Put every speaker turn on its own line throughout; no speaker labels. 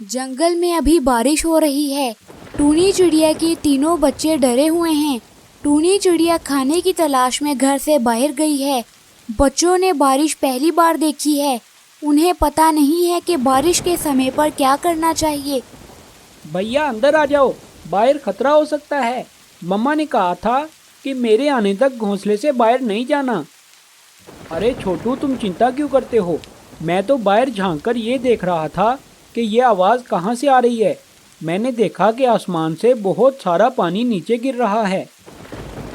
जंगल में अभी बारिश हो रही है। टूनी चिड़िया के तीनों बच्चे डरे हुए हैं। टूनी चिड़िया खाने की तलाश में घर से बाहर गई है। बच्चों ने बारिश पहली बार देखी है। उन्हें पता नहीं है कि बारिश के समय पर क्या करना चाहिए।
भैया अंदर आ जाओ, बाहर खतरा हो सकता है। मम्मा ने कहा था कि मेरे आने तक घोंसले से बाहर नहीं जाना। अरे छोटू, तुम चिंता क्यों करते हो? मैं तो बाहर झांककर ये देख रहा था कि ये आवाज़ कहाँ से आ रही है। मैंने देखा कि आसमान से बहुत सारा पानी नीचे गिर रहा है।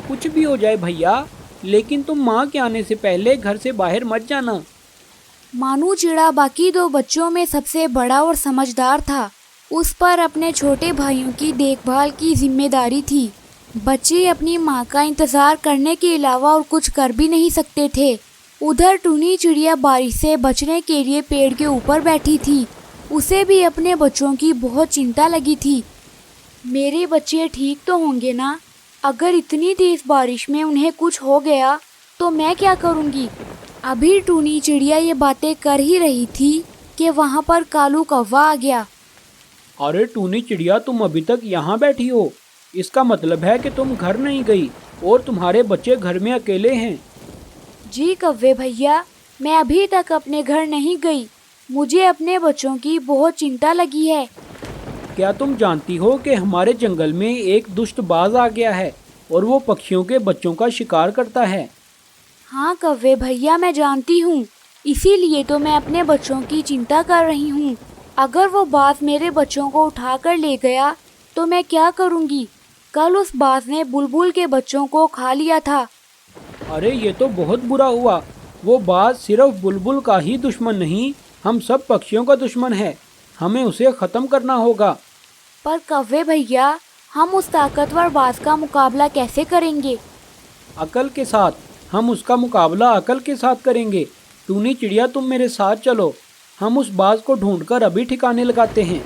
कुछ भी हो जाए भैया, लेकिन तुम माँ के आने से पहले घर से बाहर मत जाना।
मानू चिड़ा बाकी दो बच्चों में सबसे बड़ा और समझदार था। उस पर अपने छोटे भाइयों की देखभाल की जिम्मेदारी थी। बच्चे अपनी माँ का इंतजार करने के अलावा और कुछ कर भी नहीं सकते थे। उधर टूनी चिड़िया बारिश से बचने के लिए पेड़ के ऊपर बैठी थी। उसे भी अपने बच्चों की बहुत चिंता लगी थी। मेरे बच्चे ठीक तो होंगे ना? अगर इतनी तेज बारिश में उन्हें कुछ हो गया तो मैं क्या करूँगी? अभी टूनी चिड़िया ये बातें कर ही रही थी कि वहाँ पर कालू कौवा आ गया।
अरे टूनी चिड़िया, तुम अभी तक यहाँ बैठी हो? इसका मतलब है कि तुम घर नहीं गई और तुम्हारे बच्चे घर में अकेले हैं।
जी कौवे भैया, मैं अभी तक अपने घर नहीं गई। मुझे अपने बच्चों की बहुत चिंता लगी है।
क्या तुम जानती हो कि हमारे जंगल में एक दुष्ट बाज आ गया है और वो पक्षियों के बच्चों का शिकार करता है?
हाँ कौवे भैया, मैं जानती हूँ। इसीलिए तो मैं अपने बच्चों की चिंता कर रही हूँ। अगर वो बाज मेरे बच्चों को उठाकर ले गया तो मैं क्या करूँगी? कल उस बाज ने बुलबुल के बच्चों को खा लिया था।
अरे ये तो बहुत बुरा हुआ। वो बाज सिर्फ बुलबुल का ही दुश्मन नहीं, हम सब पक्षियों का दुश्मन है। हमें उसे ख़त्म करना होगा।
पर कौवे भैया, हम उस ताकतवर बाज का मुकाबला कैसे करेंगे?
अकल के साथ। हम उसका मुकाबला अकल के साथ करेंगे। टूनी चिड़िया, तुम मेरे साथ चलो। हम उस बाज को ढूंढकर अभी ठिकाने लगाते हैं।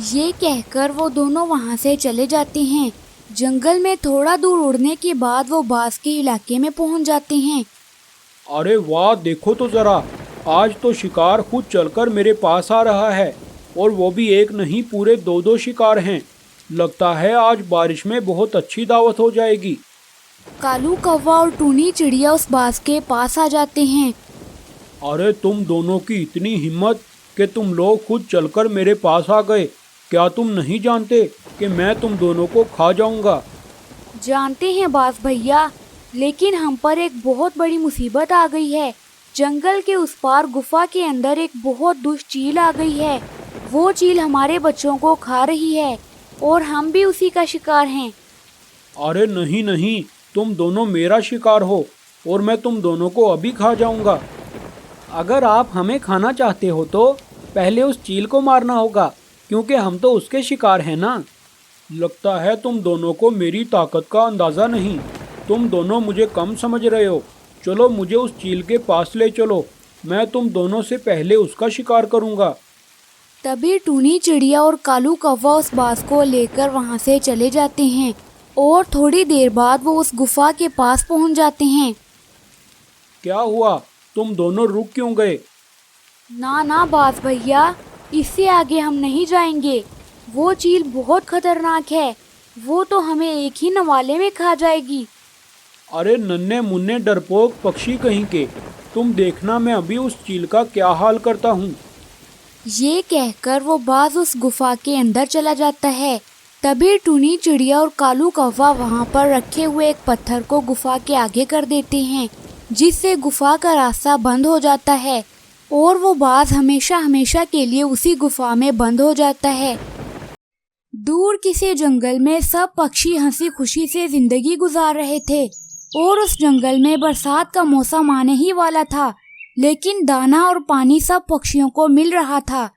ये कहकर वो दोनों वहाँ से चले जाते हैं। जंगल में थोड़ा दूर उड़ने के बाद वो बाज के इलाके में पहुँच जाते हैं।
अरे वाह, देखो तो ज़रा, आज तो शिकार खुद चलकर मेरे पास आ रहा है। और वो भी एक नहीं, पूरे दो दो शिकार हैं। लगता है आज बारिश में बहुत अच्छी दावत हो जाएगी।
कालू कौवा और टूनी चिड़िया उस बाज के पास आ जाते हैं।
अरे तुम दोनों की इतनी हिम्मत कि तुम लोग खुद चलकर मेरे पास आ गए। क्या तुम नहीं जानते कि मैं तुम दोनों को खा जाऊंगा?
जानते हैं बाज भैया, लेकिन हम पर एक बहुत बड़ी मुसीबत आ गई है। जंगल के उस पार गुफा के अंदर एक बहुत दुष्ट चील आ गई है। वो चील हमारे बच्चों को खा रही है और हम भी उसी का शिकार हैं।
अरे नहीं नहीं, तुम दोनों मेरा शिकार हो और मैं तुम दोनों को अभी खा जाऊंगा। अगर आप हमें खाना चाहते हो तो पहले उस चील को मारना होगा, क्योंकि हम तो उसके शिकार हैं ना। लगता है तुम दोनों को मेरी ताकत का अंदाज़ा नहीं। तुम दोनों मुझे कम समझ रहे हो। चलो मुझे उस चील के पास ले चलो। मैं तुम दोनों से पहले उसका शिकार करूंगा।
तभी टूनी चिड़िया और कालू कौवा उस बाज को लेकर वहाँ से चले जाते हैं और थोड़ी देर बाद वो उस गुफा के पास पहुँच जाते हैं।
क्या हुआ? तुम दोनों रुक क्यों गए?
ना ना बाज भैया, इससे आगे हम नहीं जाएंगे। वो चील बहुत खतरनाक है। वो तो हमें एक ही नवाले में खा जाएगी।
अरे नन्हे मुन्ने डरपोक पक्षी कहीं के, तुम देखना मैं अभी उस चील का क्या हाल करता हूँ।
ये कहकर वो बाज उस गुफा के अंदर चला जाता है। तभी टूनी चिड़िया और कालू कौवा वहाँ पर रखे हुए एक पत्थर को गुफा के आगे कर देते हैं, जिससे गुफा का रास्ता बंद हो जाता है और वो बाज हमेशा हमेशा के लिए उसी गुफा में बंद हो जाता है। दूर किसी जंगल में सब पक्षी हंसी खुशी से जिंदगी गुजार रहे थे और उस जंगल में बरसात का मौसम आने ही वाला था, लेकिन दाना और पानी सब पक्षियों को मिल रहा था।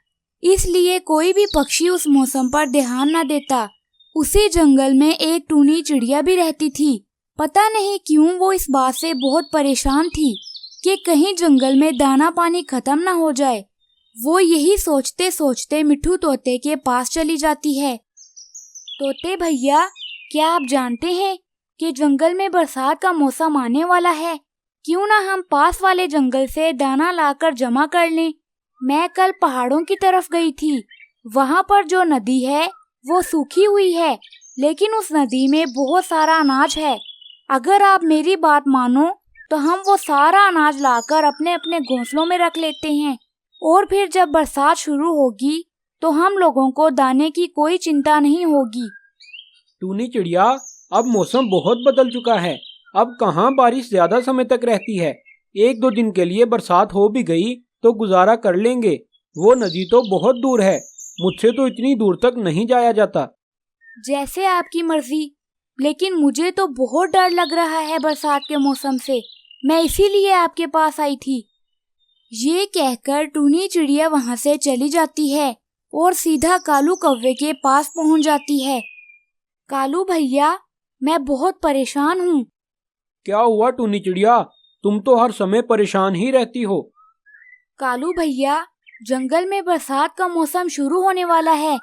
इसलिए कोई भी पक्षी उस मौसम पर ध्यान न देता। उसी जंगल में एक टूनी चिड़िया भी रहती थी। पता नहीं क्यों वो इस बात से बहुत परेशान थी कि कहीं जंगल में दाना पानी खत्म न हो जाए। वो यही सोचते सोचते मिट्ठू तोते के पास चली जाती है। तोते भैया, क्या आप जानते हैं कि जंगल में बरसात का मौसम आने वाला है? क्यों ना हम पास वाले जंगल से दाना लाकर जमा कर लें। मैं कल पहाड़ों की तरफ गई थी। वहाँ पर जो नदी है वो सूखी हुई है, लेकिन उस नदी में बहुत सारा अनाज है। अगर आप मेरी बात मानो तो हम वो सारा अनाज लाकर अपने अपने घोंसलों में रख लेते हैं, और फिर जब बरसात शुरू होगी तो हम लोगों को दाने की कोई चिंता नहीं होगी।
टूनी चिड़िया, अब मौसम बहुत बदल चुका है। अब कहाँ बारिश ज्यादा समय तक रहती है। 1-2 दिन के लिए बरसात हो भी गई तो गुजारा कर लेंगे। वो नदी तो बहुत दूर है, मुझसे तो इतनी दूर तक नहीं जाया जाता।
जैसे आपकी मर्जी, लेकिन मुझे तो बहुत डर लग रहा है बरसात के मौसम से। मैं इसीलिए आपके पास आई थी। ये कहकर टूनी चिड़िया वहाँ से चली जाती है और सीधा कालू कौवे के पास पहुँच जाती है। कालू भैया, मैं बहुत परेशान हूँ।
क्या हुआ टूनी चिड़िया, तुम तो हर समय परेशान ही रहती हो।
कालू भैया, जंगल में बरसात का मौसम शुरू होने वाला है।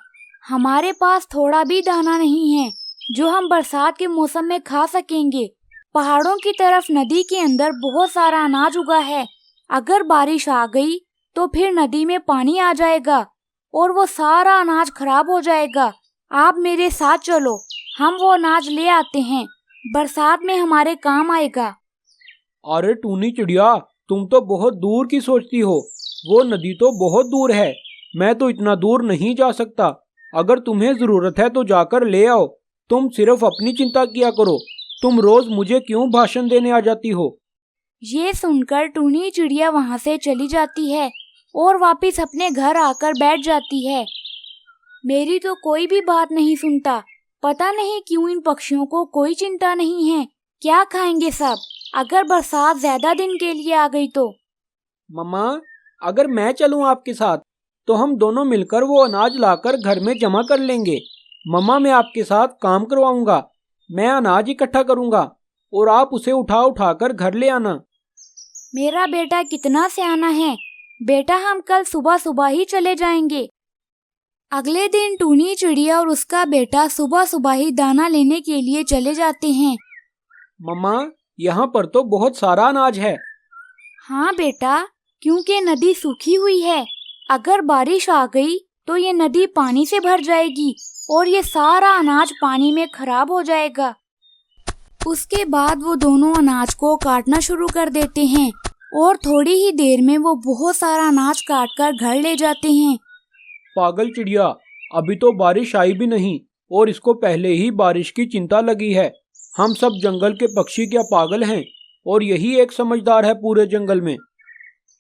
हमारे पास थोड़ा भी दाना नहीं है जो हम बरसात के मौसम में खा सकेंगे। पहाड़ों की तरफ नदी के अंदर बहुत सारा अनाज उगा है। अगर बारिश आ गई तो फिर नदी में पानी आ जाएगा और वो सारा अनाज खराब हो जाएगा। आप मेरे साथ चलो, हम वो अनाज ले आते हैं, बरसात में हमारे काम आएगा।
अरे टूनी चिड़िया, तुम तो बहुत दूर की सोचती हो। वो नदी तो बहुत दूर है, मैं तो इतना दूर नहीं जा सकता। अगर तुम्हें जरूरत है तो जाकर ले आओ। तुम सिर्फ अपनी चिंता किया करो। तुम रोज मुझे क्यों भाषण देने आ जाती हो।
ये सुनकर टूनी चिड़िया वहाँ से चली जाती है और वापस अपने घर आकर बैठ जाती है। मेरी तो कोई भी बात नहीं सुनता। पता नहीं क्यों इन पक्षियों को कोई चिंता नहीं है। क्या खाएंगे सब अगर बरसात ज्यादा दिन के लिए आ गई तो।
मम्मा, अगर मैं चलूं आपके साथ तो हम दोनों मिलकर वो अनाज लाकर घर में जमा कर लेंगे। मम्मा, मैं आपके साथ काम करवाऊंगा। मैं अनाज इकट्ठा करूंगा और आप उसे उठा उठा कर घर ले आना।
मेरा बेटा कितना सियाना है। बेटा, हम कल सुबह सुबह ही चले जाएंगे। अगले दिन टूनी चिड़िया और उसका बेटा सुबह सुबह ही दाना लेने के लिए चले जाते हैं।
मम्मा, यहाँ पर तो बहुत सारा अनाज है।
हाँ बेटा, क्योंकि नदी सूखी हुई है। अगर बारिश आ गई तो ये नदी पानी से भर जाएगी और ये सारा अनाज पानी में खराब हो जाएगा। उसके बाद वो दोनों अनाज को काटना शुरू कर देते हैं और थोड़ी ही देर में वो बहुत सारा अनाज काट कर घर ले जाते हैं।
पागल चिड़िया, अभी तो बारिश आई भी नहीं और इसको पहले ही बारिश की चिंता लगी है। हम सब जंगल के पक्षी क्या पागल हैं? और यही एक समझदार है पूरे जंगल में।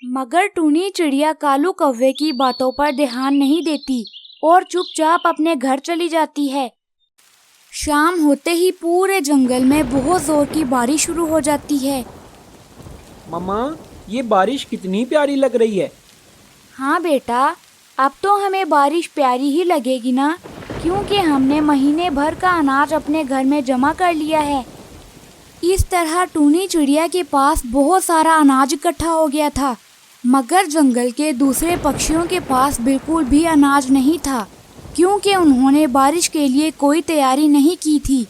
मगर टूनी चिड़िया कालू कौवे की बातों पर ध्यान नहीं देती और चुपचाप अपने घर चली जाती है। शाम होते ही पूरे जंगल में बहुत जोर की बारिश शुरू हो जाती है।
मम्मा, ये बारिश कितनी प्यारी लग रही है।
हाँ बेटा, अब तो हमें बारिश प्यारी ही लगेगी ना, क्योंकि हमने महीने भर का अनाज अपने घर में जमा कर लिया है। इस तरह टूनी चिड़िया के पास बहुत सारा अनाज इकट्ठा हो गया था, मगर जंगल के दूसरे पक्षियों के पास बिल्कुल भी अनाज नहीं था, क्योंकि उन्होंने बारिश के लिए कोई तैयारी नहीं की थी।